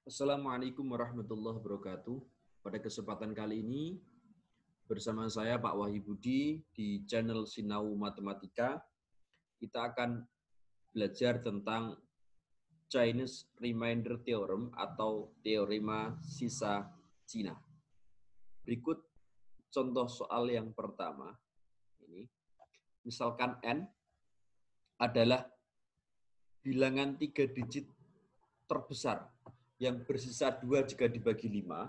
Assalamualaikum warahmatullahi wabarakatuh. Pada kesempatan kali ini bersama saya Pak Wahyu Budi di channel Sinau Matematika. Kita akan belajar tentang Chinese Remainder Theorem atau teorema sisa Cina. Berikut contoh soal yang pertama. Ini, misalkan N adalah bilangan 3 digit terbesar yang bersisa 2 jika dibagi 5,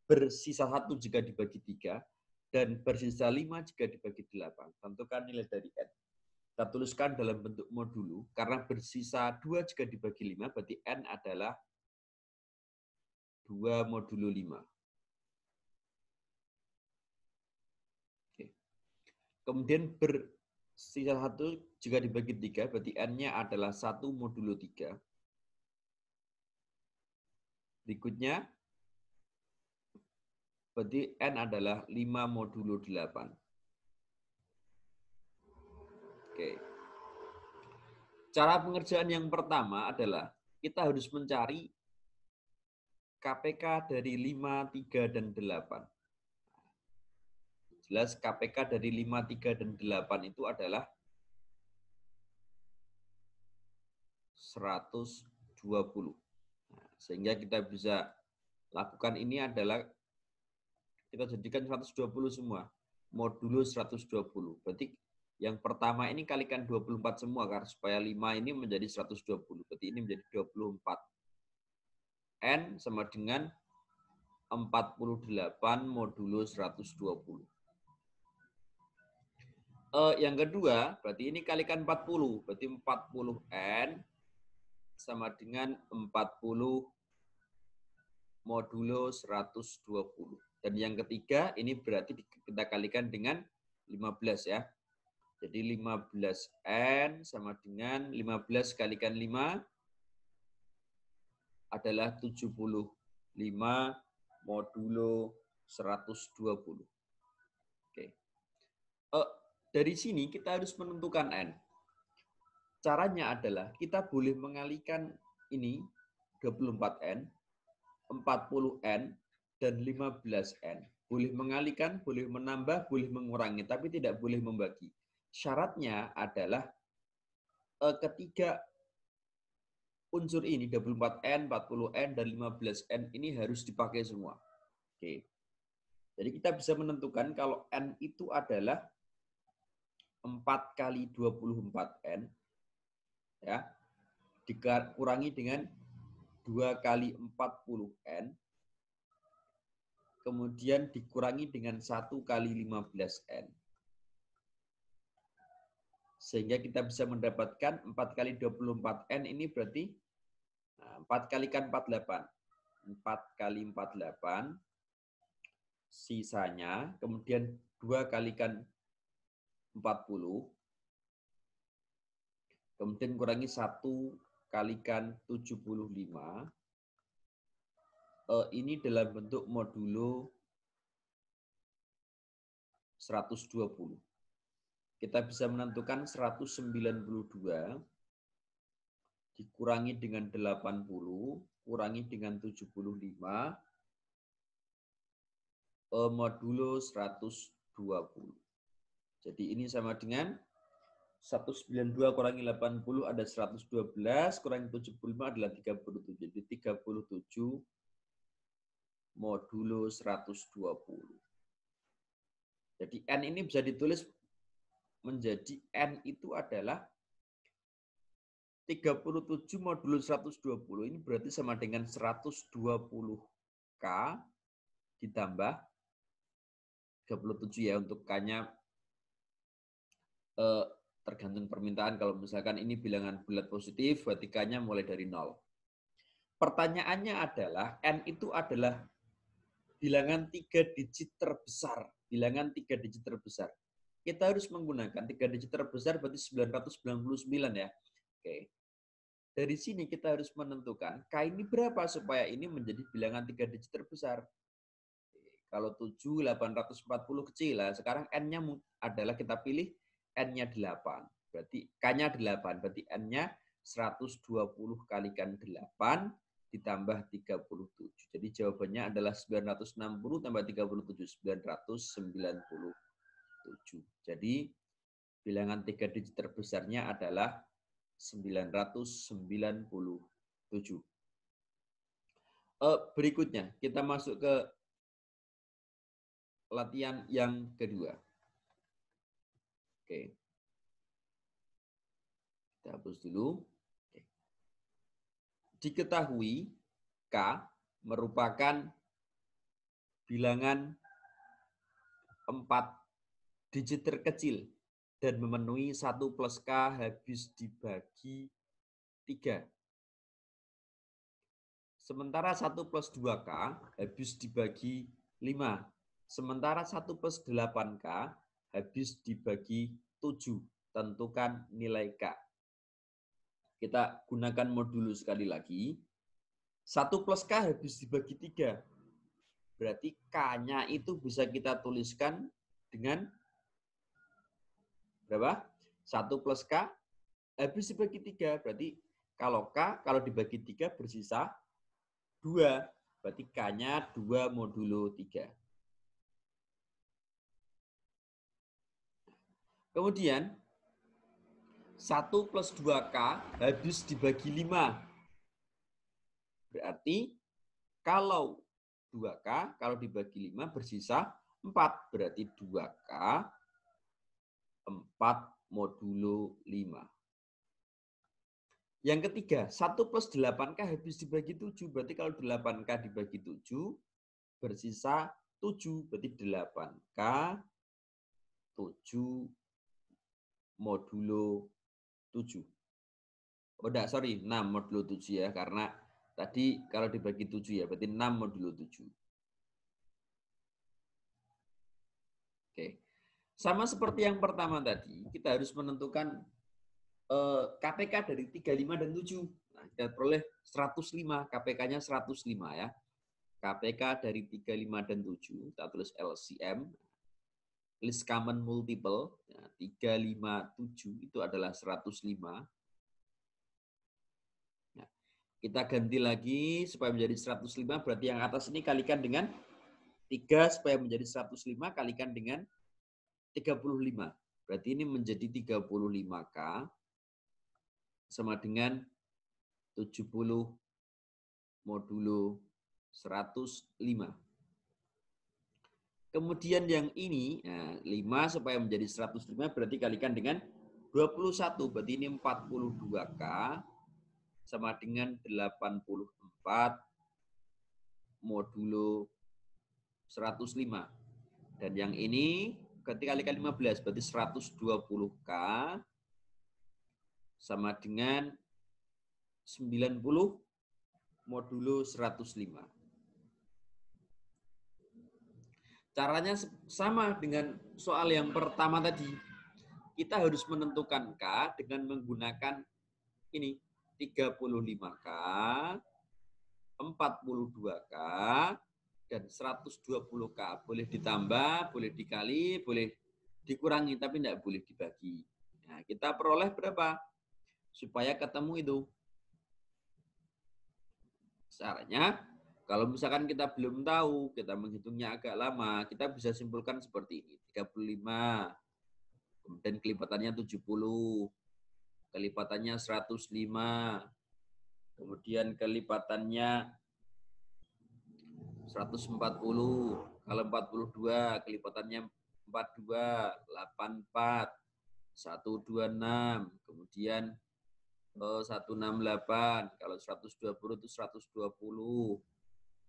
bersisa 1 jika dibagi 3, dan bersisa 5 jika dibagi 8. Tentukan nilai dari N. Kita tuliskan dalam bentuk modulo, karena bersisa 2 jika dibagi 5, berarti N adalah 2 modulo 5. Oke. Kemudian bersisa 1 jika dibagi 3, berarti N-nya adalah 1 modulo 3. Berikutnya, berarti N adalah 5 modulo 8. Oke. Cara pengerjaan yang pertama adalah kita harus mencari KPK dari 5, 3, dan 8. Jelas KPK dari 5, 3, dan 8 itu adalah 120. Nah, sehingga kita bisa lakukan ini adalah kita jadikan 120 semua. Modulo 120. Berarti yang pertama ini kalikan 24 semua, karena supaya 5 ini menjadi 120. Berarti ini menjadi 24. N sama dengan 48 modulo 120. Yang kedua, berarti ini kalikan 40. Berarti 40 N sama dengan 40 modulo 120. Dan yang ketiga, ini berarti kita kalikan dengan 15 ya. Jadi 15 N sama dengan 15 kalikan 5 adalah 75 modulo 120. Oke. Dari sini kita harus menentukan N. Caranya adalah kita boleh mengalihkan ini 24N, 40N, dan 15N. Boleh mengalihkan, boleh menambah, boleh mengurangi, tapi tidak boleh membagi. Syaratnya adalah ketiga unsur ini, 24N, 40N, dan 15N ini harus dipakai semua. Oke. Jadi kita bisa menentukan kalau N itu adalah 4 kali 24N, ya, dikurangi dengan 2 kali 40N, kemudian dikurangi dengan 1 kali 15N. Sehingga kita bisa mendapatkan 4 kali 24N ini berarti 4 kalikan 48. 4 kali 48, sisanya, kemudian 2 kalikan 40, kemudian kurangi 1 kalikan 75, ini dalam bentuk modulo 120. Kita bisa menentukan 192 dikurangi dengan 80, kurangi dengan 75, modulo 120. Jadi ini sama dengan 192 kurangi 80 ada 112, kurangi 75 adalah 37. Jadi 37 modulo 120. Jadi N ini bisa ditulis menjadi N itu adalah 37 modulo 120. Ini berarti sama dengan 120K ditambah 37 ya, untuk K-nya tergantung permintaan. Kalau misalkan ini bilangan bulat positif, berarti K-nya mulai dari 0. Pertanyaannya adalah N itu adalah bilangan 3 digit terbesar. Bilangan 3 digit terbesar. Kita harus menggunakan 3 digit terbesar berarti 999 ya. Oke. Dari sini kita harus menentukan K ini berapa supaya ini menjadi bilangan 3 digit terbesar. Kalau 7, 840 kecil lah. Sekarang N-nya adalah kita pilih N-nya 8. Berarti K-nya 8. Berarti N-nya 120 kalikan 8 ditambah 37. Jadi jawabannya adalah 960 tambah 37, 997. Jadi bilangan 3 digit terbesarnya adalah 997. Berikutnya, kita masuk ke latihan yang kedua. Oke. Kita hapus dulu. Oke. Diketahui K merupakan bilangan 4 digit terkecil dan memenuhi 1 plus K habis dibagi 3. Sementara 1 plus 2K habis dibagi 5. Sementara 1 plus 8K habis dibagi 7. Tentukan nilai K. Kita gunakan modulo sekali lagi. 1 plus K habis dibagi 3. Berarti K-nya itu bisa kita tuliskan dengan berapa? 1 plus K habis dibagi 3. Berarti kalau K, kalau dibagi 3 bersisa 2. Berarti K-nya 2 modulo 3. Kemudian 1 plus 2K habis dibagi 5. Berarti kalau 2K, kalau dibagi 5 bersisa 4. Berarti 2K 4 modulo 5. Yang ketiga, 1 plus 8K habis dibagi 7. Berarti kalau 8K dibagi 7, bersisa 7. Berarti 8K 7 modulo 7. Oh, enggak, sorry, 6 modulo 7 ya. Karena tadi kalau dibagi 7 ya, berarti 6 modulo 7. Oke. Sama seperti yang pertama tadi, kita harus menentukan KPK dari 35 dan 7. Nah, kita peroleh 105, KPK-nya 105 ya. KPK dari 35 dan 7, kita tulis LCM, list common multiple, ya, 357 itu adalah 105. Nah, kita ganti lagi supaya menjadi 105, berarti yang atas ini kalikan dengan 3 supaya menjadi 105, kalikan dengan 35. Berarti ini menjadi 35K sama dengan 70 modulo 105. Kemudian yang ini, nah, 5 supaya menjadi 105 berarti kalikan dengan 21. Berarti ini 42K sama dengan 84 modulo 105. Dan yang ini ketika kalikan 15 berarti 120K sama dengan 90 modulo 105. Caranya sama dengan soal yang pertama tadi. Kita harus menentukan K dengan menggunakan ini 35K, 42K, dan 120K. Boleh ditambah, boleh dikali, boleh dikurangi, tapi tidak boleh dibagi. Nah, kita peroleh berapa? Supaya ketemu itu. Caranya, kalau misalkan kita belum tahu, kita menghitungnya agak lama, kita bisa simpulkan seperti ini. 35, kemudian kelipatannya 70, kelipatannya 105, kemudian kelipatannya 140, kalau 42, kelipatannya 42, 84, 126, kemudian 168, kalau 120 itu 120,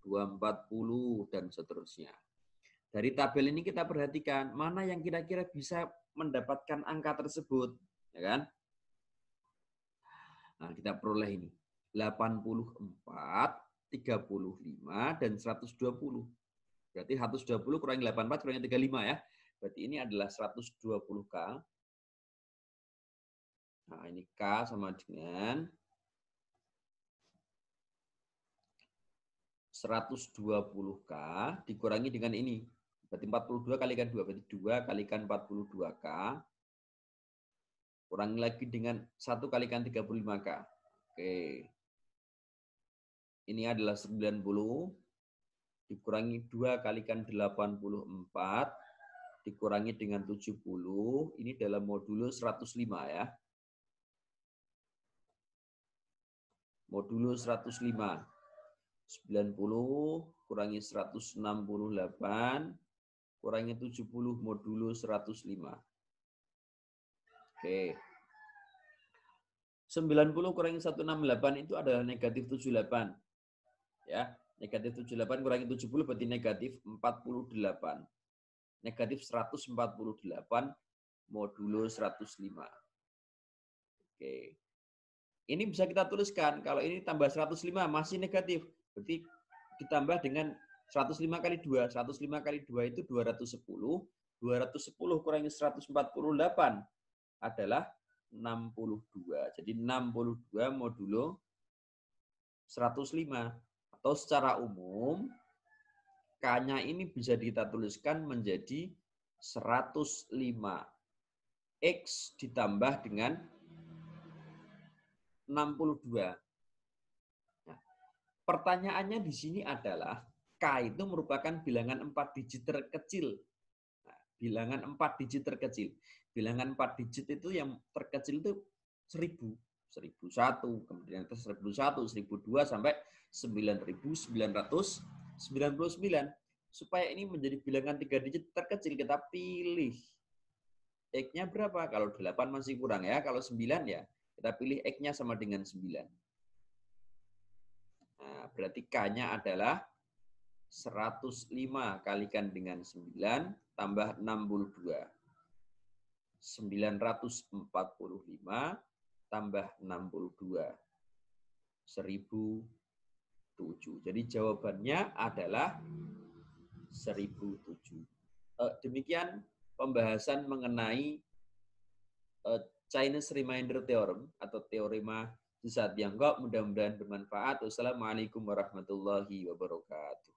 240, dan seterusnya. Dari tabel ini kita perhatikan mana yang kira-kira bisa mendapatkan angka tersebut, ya kan? Nah, kita peroleh ini 84, 35, dan 120. Berarti 120 kurangi 84 kurangi 35 ya. Berarti ini adalah 120K. Nah, ini K sama dengan 120K dikurangi dengan ini. Berarti 42 kalikan 2. Berarti 2 kalikan 42K. Kurangi lagi dengan 1 kalikan 35K. Oke. Ini adalah 90 dikurangi 2 kalikan 84 dikurangi dengan 70. Ini dalam modulo 105 ya. Modulo 105. 90 kurangi 168 kurangi 70 modulo 105. Oke. 90 kurangi 168 itu adalah negatif 78. Ya, negatif 78 kurangi 70 berarti negatif 48. Negatif 148 modulo 105. Oke. Ini bisa kita tuliskan. Kalau ini tambah 105 masih negatif. Berarti ditambah dengan 105 kali 2. 105 kali 2 itu 210. 210 kurangi 148 adalah 62. Jadi 62 modulo 105. Atau secara umum, K-nya ini bisa kita tuliskan menjadi 105. X ditambah dengan 62. Nah, pertanyaannya di sini adalah K itu merupakan bilangan 4 digit terkecil. Nah, bilangan 4 digit terkecil. Bilangan 4 digit itu yang terkecil itu 1000, 1001, kemudian 1001, 1002 sampai 9999. Supaya ini menjadi bilangan 3 digit terkecil, kita pilih X-nya berapa? Kalau 8 masih kurang ya, kalau 9 ya kita pilih X-nya sama dengan 9. Nah, berarti K-nya adalah 105 kalikan dengan 9 tambah 62. 945 tambah 62. 1007. Jadi jawabannya adalah 1007. Demikian pembahasan mengenai Chinese Remainder Theorem atau teorema sesat Tiongkok. Mudah-mudahan bermanfaat. Wassalamualaikum warahmatullahi wabarakatuh.